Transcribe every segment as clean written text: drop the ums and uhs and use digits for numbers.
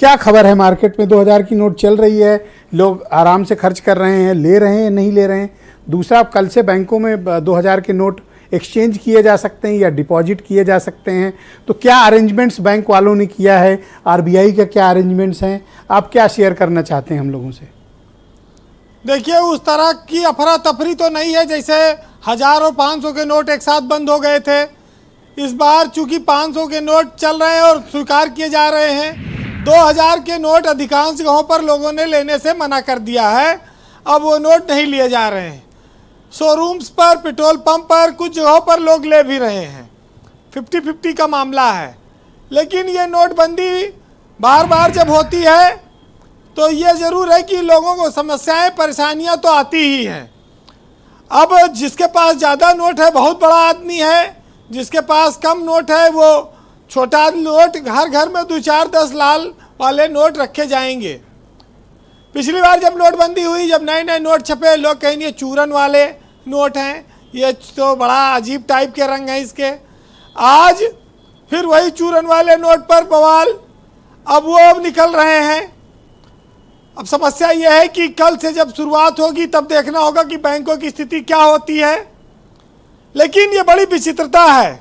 क्या खबर है मार्केट में? 2000 की नोट चल रही है, लोग आराम से खर्च कर रहे हैं, ले रहे हैं, नहीं ले रहे हैं। दूसरा, कल से बैंकों में 2000 के नोट एक्सचेंज किए जा सकते हैं या डिपॉजिट किए जा सकते हैं। तो क्या अरेंजमेंट्स बैंक वालों ने किया है, आरबीआई का क्या अरेंजमेंट्स हैं, आप क्या शेयर करना चाहते हैं हम लोगों से? देखिए, उस तरह की अफरा तफरी तो नहीं है जैसे 1000 और 500 के नोट एक साथ बंद हो गए थे। इस बार चूंकि 500 के नोट चल रहे हैं और स्वीकार किए जा रहे हैं, 2000 के नोट अधिकांश जगहों पर लोगों ने लेने से मना कर दिया है। अब वो नोट नहीं लिए जा रहे हैं। शोरूम्स पर, पेट्रोल पंप पर, कुछ जगहों पर लोग ले भी रहे हैं। 50-50 का मामला है। लेकिन ये नोटबंदी बार बार जब होती है तो ये ज़रूर है कि लोगों को समस्याएं, परेशानियां तो आती ही हैं। अब जिसके पास ज़्यादा नोट है, बहुत बड़ा आदमी है, जिसके पास कम नोट है, वो छोटा नोट, हर घर में 2, 4, 10 लाल वाले नोट रखे जाएंगे। पिछली बार जब नोटबंदी हुई, जब नए नए नोट छपे, लोग कहेंगे ये चूरन वाले नोट हैं, ये तो बड़ा अजीब टाइप के रंग हैं इसके। आज फिर वही चूरन वाले नोट पर बवाल, अब वो अब निकल रहे हैं। अब समस्या ये है कि कल से जब शुरुआत होगी तब देखना होगा कि बैंकों की स्थिति क्या होती है। लेकिन ये बड़ी विचित्रता है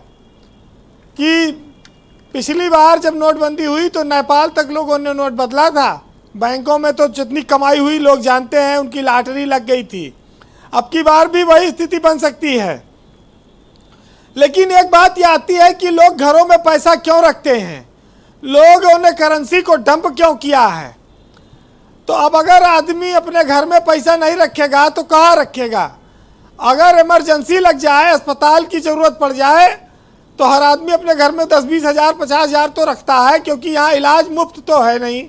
कि पिछली बार जब नोटबंदी हुई तो नेपाल तक लोगों ने नोट बदला था। बैंकों में तो जितनी कमाई हुई लोग जानते हैं, उनकी लॉटरी लग गई थी। अब की बार भी वही स्थिति बन सकती है। लेकिन एक बात ये आती है कि लोग घरों में पैसा क्यों रखते हैं, लोगों ने करेंसी को डंप क्यों किया है। तो अब अगर आदमी अपने घर में पैसा नहीं रखेगा तो कहाँ रखेगा? अगर इमरजेंसी लग जाए, अस्पताल की ज़रूरत पड़ जाए, तो हर आदमी अपने घर में 10-20 हज़ार, 50 हज़ार तो रखता है, क्योंकि यहाँ इलाज मुफ्त तो है नहीं।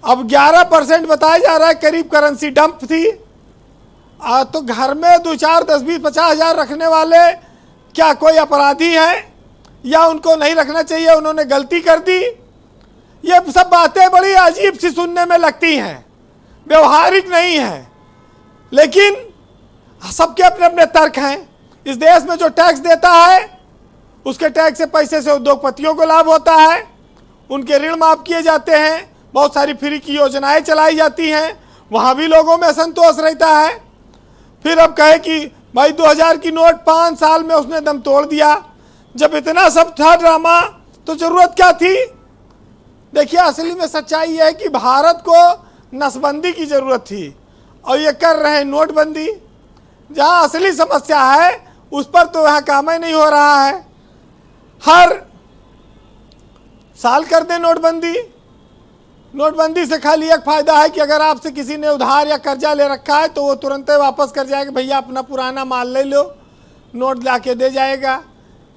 अब 11% बताया जा रहा है करीब करेंसी डंप थी। तो घर में 2, 4, 10, 20, 50 हज़ार रखने वाले क्या कोई अपराधी हैं, या उनको नहीं रखना चाहिए, उन्होंने गलती कर दी? ये सब बातें बड़ी अजीब सी सुनने में लगती हैं, व्यवहारिक नहीं हैं। लेकिन सबके अपने अपने तर्क हैं। इस देश में जो टैक्स देता है, उसके टैक्स से पैसे से उद्योगपतियों को लाभ होता है, उनके ऋण माफ किए जाते हैं, बहुत सारी फ्री की योजनाएं चलाई जाती हैं, वहाँ भी लोगों में असंतोष रहता है। फिर अब कहे कि भाई 2000 की नोट 5 साल में उसने दम तोड़ दिया। जब इतना सब था ड्रामा, तो ज़रूरत क्या थी? देखिए, असली में सच्चाई ये है कि भारत को नसबंदी की ज़रूरत थी और ये कर रहे हैं नोटबंदी। जहाँ असली समस्या है उस पर तो यहाँ काम ही नहीं हो रहा है। हर साल कर दें नोटबंदी। नोटबंदी से खाली एक फ़ायदा है कि अगर आपसे किसी ने उधार या कर्जा ले रखा है तो वो तुरंत वापस कर जाएगा, भैया अपना पुराना माल ले लो, नोट ला के दे जाएगा।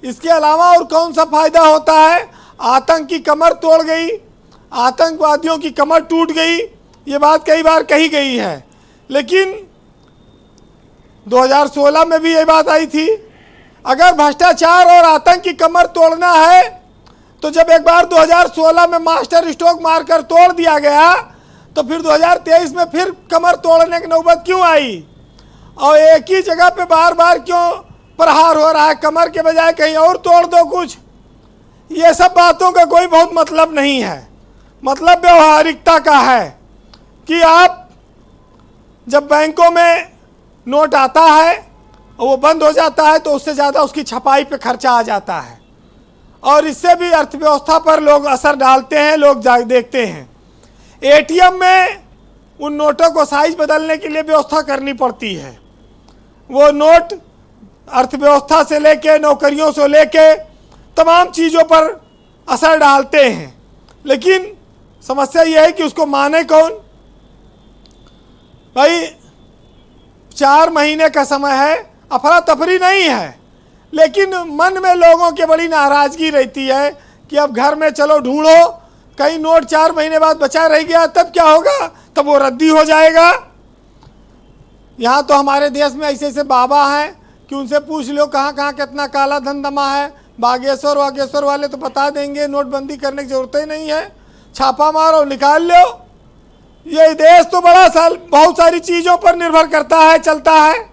इसके अलावा और कौन सा फ़ायदा होता है? आतंक की कमर तोड़ गई, आतंकवादियों की कमर टूट गई, ये बात कई बार कही गई है। लेकिन 2016 में भी ये बात आई थी। अगर भ्रष्टाचार और आतंक की कमर तोड़ना है तो जब एक बार 2016 में मास्टर स्ट्रोक मारकर तोड़ दिया गया, तो फिर 2023 में फिर कमर तोड़ने की नौबत क्यों आई? और एक ही जगह पे बार बार क्यों प्रहार हो रहा है? कमर के बजाय कहीं और तोड़ दो कुछ। ये सब बातों का कोई बहुत मतलब नहीं है। मतलब व्यवहारिकता का है कि आप जब बैंकों में नोट आता है और वो बंद हो जाता है तो उससे ज़्यादा उसकी छपाई पे खर्चा आ जाता है, और इससे भी अर्थव्यवस्था पर लोग असर डालते हैं, लोग देखते हैं। एटीएम में उन नोटों को साइज बदलने के लिए व्यवस्था करनी पड़ती है। वो नोट अर्थव्यवस्था से लेके, नौकरियों से लेके तमाम चीज़ों पर असर डालते हैं। लेकिन समस्या ये है कि उसको माने कौन? भाई 4 महीने का समय है, अफरा तफरी नहीं है, लेकिन मन में लोगों की बड़ी नाराज़गी रहती है कि अब घर में चलो ढूंढो, कहीं नोट 4 महीने बाद बचा रह गया, तब क्या होगा? तब वो रद्दी हो जाएगा। यहाँ तो हमारे देश में ऐसे ऐसे बाबा हैं कि उनसे पूछ लो कहाँ कहाँ कितना काला धन जमा है। बागेश्वर वागेश्वर वाले तो बता देंगे, नोटबंदी करने की ज़रूरत ही नहीं है, छापा मारो निकाल लो। ये देश तो बहुत सारी चीज़ों पर निर्भर करता है, चलता है।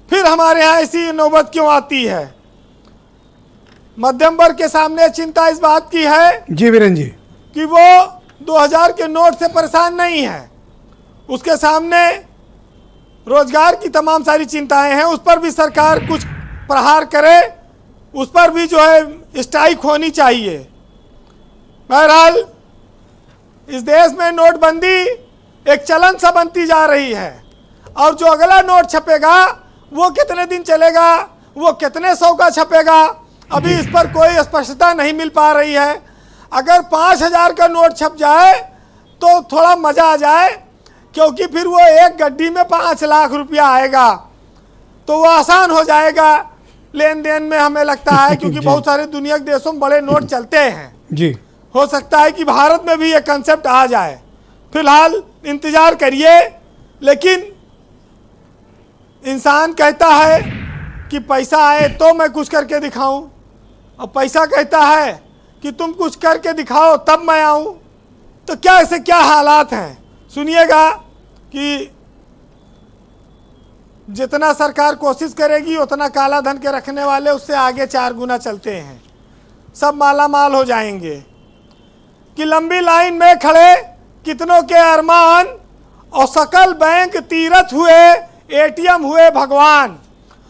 फिर हमारे यहाँ ऐसी नौबत क्यों आती है? मध्यम वर्ग के सामने चिंता इस बात की है जी वीरेन जी कि वो 2000 के नोट से परेशान नहीं है, उसके सामने रोजगार की तमाम सारी चिंताएं हैं, उस पर भी सरकार कुछ प्रहार करे, उस पर भी जो है स्ट्राइक होनी चाहिए। बहरहाल इस देश में नोटबंदी एक चलन सा बनती जा रही है, और जो अगला नोट छपेगा वो कितने दिन चलेगा, वो कितने सौ का छपेगा, अभी इस पर कोई स्पष्टता नहीं मिल पा रही है। अगर 5000 का नोट छप जाए तो थोड़ा मज़ा आ जाए, क्योंकि फिर वो एक गड्डी में 5 लाख रुपया आएगा, तो वो आसान हो जाएगा लेन देन में, हमें लगता है, क्योंकि बहुत सारे दुनिया के देशों में बड़े नोट चलते हैं जी। हो सकता है कि भारत में भी ये कंसेप्ट आ जाए। फिलहाल इंतजार करिए, लेकिन इंसान कहता है कि पैसा आए तो मैं कुछ करके दिखाऊं, और पैसा कहता है कि तुम कुछ करके दिखाओ तब मैं आऊं। तो क्या ऐसे क्या हालात हैं, सुनिएगा कि जितना सरकार कोशिश करेगी उतना काला धन के रखने वाले उससे आगे 4 गुना चलते हैं, सब माला माल हो जाएंगे। कि लंबी लाइन में खड़े कितनों के अरमान, और सकल बैंक तीरथ हुए, एटीएम हुए भगवान,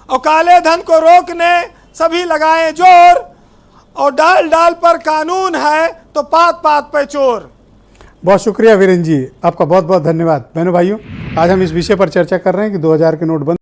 और काले धन को रोकने सभी लगाए जोर, और डाल डाल पर कानून है तो पात पात पे चोर। बहुत शुक्रिया वीरेंद्र जी, आपका बहुत बहुत धन्यवाद। बहनों भाइयों, आज हम इस विषय पर चर्चा कर रहे हैं कि 2000 के नोट बंद